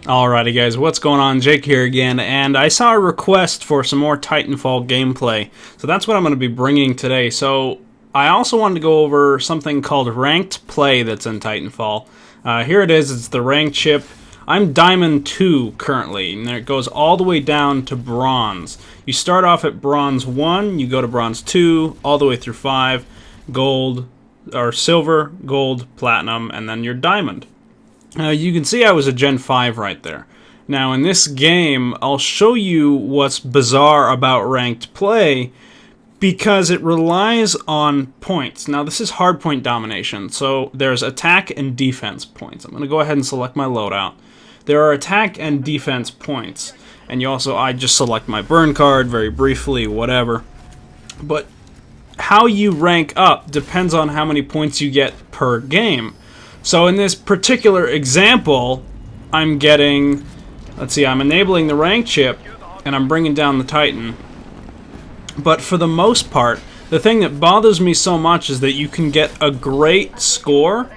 Alrighty guys, what's going on? Jake here again, and I saw a request for some more Titanfall gameplay, so that's what I'm going to be bringing today. So I also wanted to go over something called ranked play that's in Titanfall. Here it is, it's the ranked chip. I'm Diamond 2 currently, and it goes all the way down to Bronze. You start off at Bronze 1, you go to Bronze 2, all the way through 5, Gold, or Silver, Gold, Platinum, and then you're Diamond. You can see I was a Gen 5 right there. Now in this game, I'll show you what's bizarre about ranked play because it relies on points. Now this is hardpoint domination, so there's attack and defense points. I'm going to go ahead and select my loadout. There are attack and defense points, and I just select my burn card very briefly, whatever. But how you rank up depends on how many points you get per game. So in this particular example, I'm getting, I'm enabling the rank chip, and I'm bringing down the Titan. But for the most part, the thing that bothers me so much is that you can get a great score,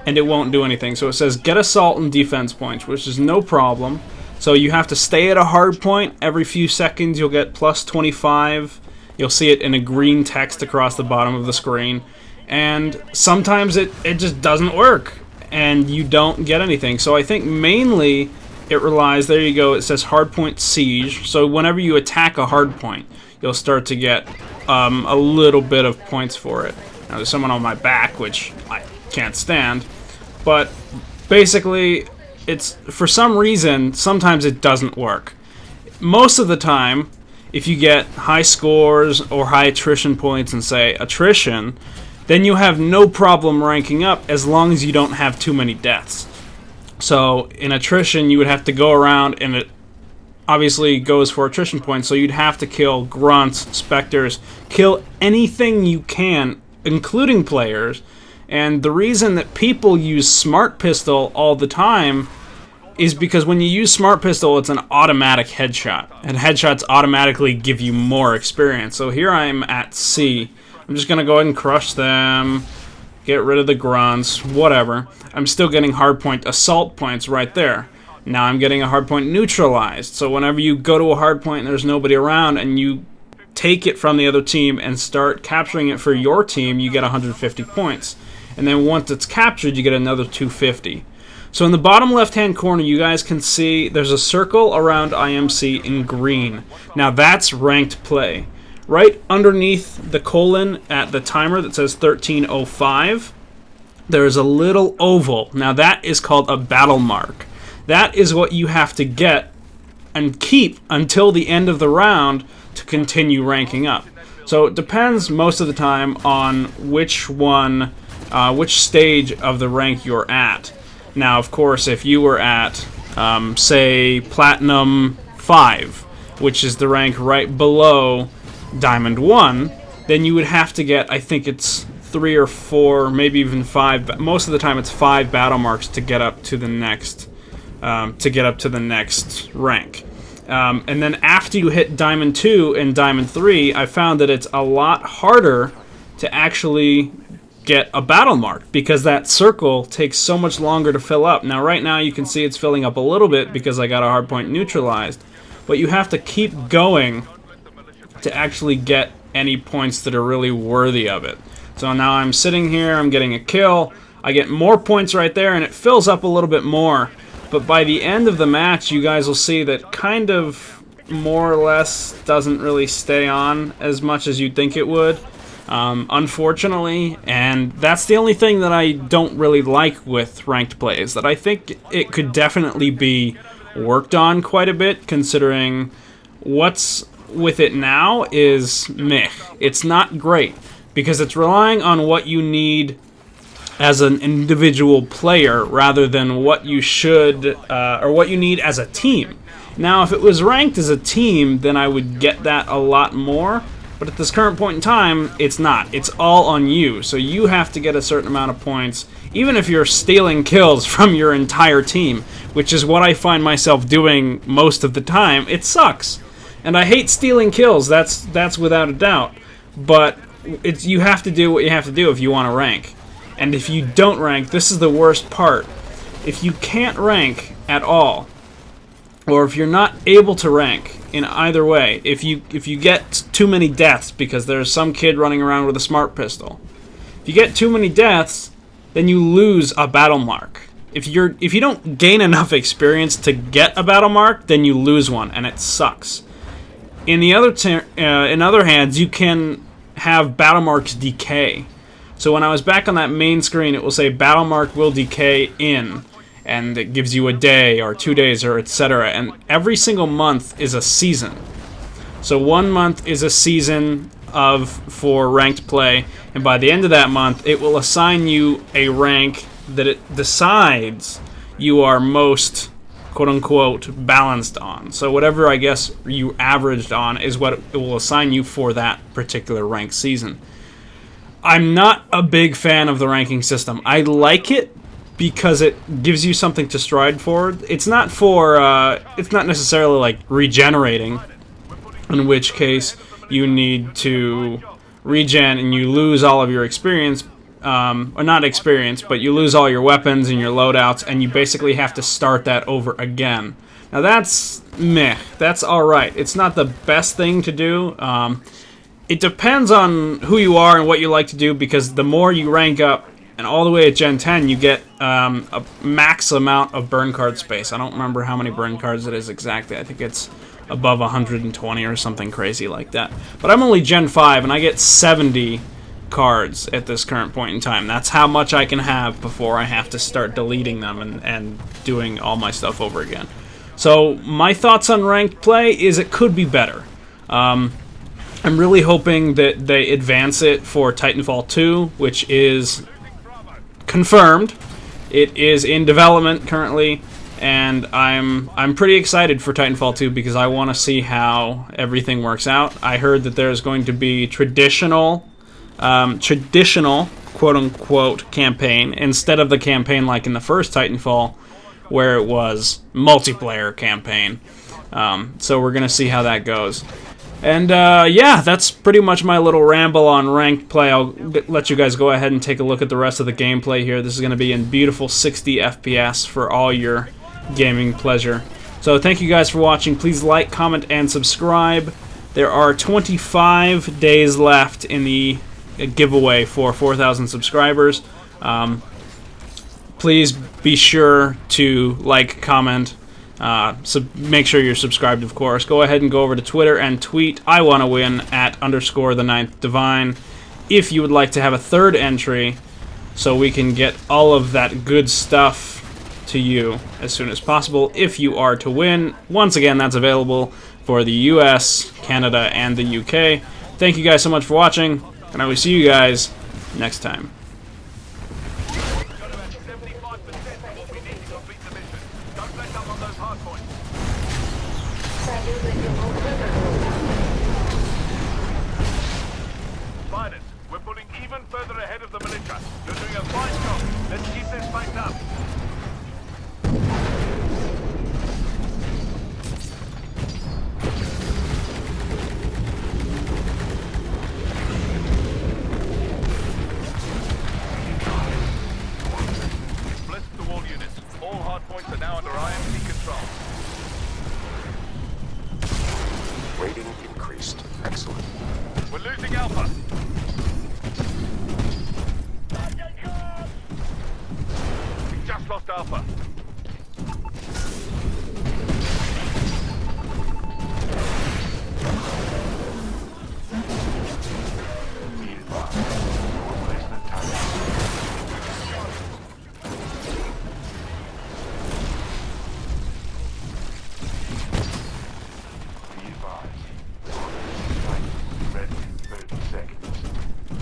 and it won't do anything. So it says get assault and defense points, which is no problem. So you have to stay at a hard point. Every few seconds you'll get plus 25. You'll see it in a green text across the bottom of the screen. And sometimes it just doesn't work, and you don't get anything. So I think mainly it relies, there you go, it says hardpoint siege. So whenever you attack a hardpoint, you'll start to get a little bit of points for it. Now there's someone on my back, which I can't stand. But basically, it's, for some reason, sometimes it doesn't work. Most of the time, if you get high scores or high attrition points and say attrition, then you have no problem ranking up as long as you don't have too many deaths. So in attrition, you would have to go around, and it obviously goes for attrition points, so you'd have to kill grunts, specters, kill anything you can, including players. And the reason that people use Smart Pistol all the time is because when you use Smart Pistol, it's an automatic headshot, and headshots automatically give you more experience. So here I'm at C. I'm just going to go ahead and crush them, get rid of the grunts, whatever. I'm still getting hardpoint assault points right there. Now I'm getting a hardpoint neutralized. So whenever you go to a hardpoint and there's nobody around and you take it from the other team and start capturing it for your team, you get 150 points. And then once it's captured, you get another 250. So in the bottom left-hand corner, you guys can see there's a circle around IMC in green. Now that's ranked play. Right underneath the colon at the timer that says 13:05, there's a little oval. Now that is called a battle mark. That is what you have to get and keep until the end of the round to continue ranking up. So it depends most of the time on which stage of the rank you're at. Now, of course, if you were at, say, Platinum 5, which is the rank right below Diamond 1, then you would have to get, I think it's 3 or 4, maybe even 5. Most of the time, it's 5 battle marks to get up to the next, rank. And then after you hit Diamond 2 and Diamond 3, I found that it's a lot harder to actually get a battle mark because that circle takes so much longer to fill up. Now, right now, you can see it's filling up a little bit because I got a hardpoint neutralized, but you have to keep going to actually get any points that are really worthy of it. So now I'm sitting here, I'm getting a kill, I get more points right there, and it fills up a little bit more. But by the end of the match, you guys will see that kind of more or less doesn't really stay on as much as you'd think it would, unfortunately. And that's the only thing that I don't really like with ranked play, is that I think it could definitely be worked on quite a bit, considering what's with it now is meh. It's not great because it's relying on what you need as an individual player rather than what you should or what you need as a team. Now, if it was ranked as a team, then I would get that a lot more. But at this current point in time, it's not. It's all on you. So you have to get a certain amount of points, even if you're stealing kills from your entire team, which is what I find myself doing most of the time. It sucks. And I hate stealing kills, that's without a doubt. But you have to do what you have to do if you want to rank. And if you don't rank, this is the worst part. If you can't rank at all, or if you're not able to rank in either way, if you get too many deaths because there's some kid running around with a smart pistol, if you get too many deaths, then you lose a battle mark. If you don't gain enough experience to get a battle mark, then you lose one, and it sucks. In other hands, you can have battle marks decay. So when I was back on that main screen, it will say battle mark will decay in, and it gives you a day or 2 days or etc. And every single month is a season. So 1 month is a season for ranked play, and by the end of that month, it will assign you a rank that it decides you are most quote-unquote balanced on. So whatever I guess you averaged on is what it will assign you for that particular rank season. I'm not a big fan of the ranking system. I like it because it gives you something to strive for. It's not necessarily like regenerating, in which case you need to regen and you lose all of your experience, or not experience, but you lose all your weapons and your loadouts, and you basically have to start that over again. Now that's meh. That's alright. It's not the best thing to do. It depends on who you are and what you like to do, because the more you rank up, and all the way at Gen 10, you get a max amount of burn card space. I don't remember how many burn cards it is exactly. I think it's above 120 or something crazy like that. But I'm only Gen 5, and I get 70 cards at this current point in time. That's how much I can have before I have to start deleting them and doing all my stuff over again. So my thoughts on ranked play is it could be better. I'm really hoping that they advance it for Titanfall 2, which is confirmed. It is in development currently, and I'm pretty excited for Titanfall 2 because I want to see how everything works out. I heard that there's going to be traditional quote-unquote campaign instead of the campaign like in the first Titanfall where it was multiplayer campaign. So we're gonna see how that goes. And yeah, that's pretty much my little ramble on ranked play. I'll let you guys go ahead and take a look at the rest of the gameplay here. This is going to be in beautiful 60 FPS for all your gaming pleasure. So thank you guys for watching. Please like, comment, and subscribe. There are 25 days left in the giveaway for 4,000 subscribers. Please be sure to like, comment, make sure you're subscribed, of course. Go ahead and go over to Twitter and tweet I wanna win at _the9th_divine if you would like to have a third entry so we can get all of that good stuff to you as soon as possible if you are to win. Once again, that's available for the US, Canada, and the UK. Thank you guys so much for watching, and I will see you guys next time. We're pulling even further ahead of the militia. You're doing a fine job. Let's keep this fight up. Bless the wall units. All hardpoints are now under IMC control. Rating increased. Excellent. We're losing Alpha. We just lost Alpha.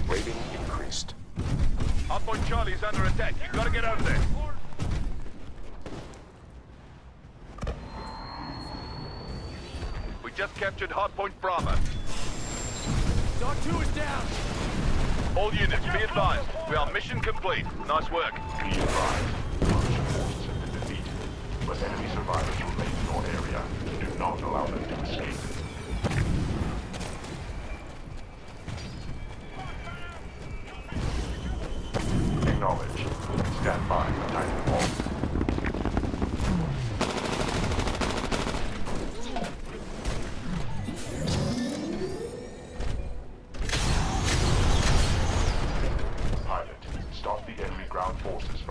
Rating increased. Hardpoint Charlie's under attack. You gotta get over there. We just captured Hardpoint Bravo. Dog 2 is down. All units, be advised. We are mission complete. Nice work. Be advised. Russian forces have been defeated, but enemy survivors remain in your area. Do not allow them to escape. Acknowledge. Stand by for Titanfall. ground forces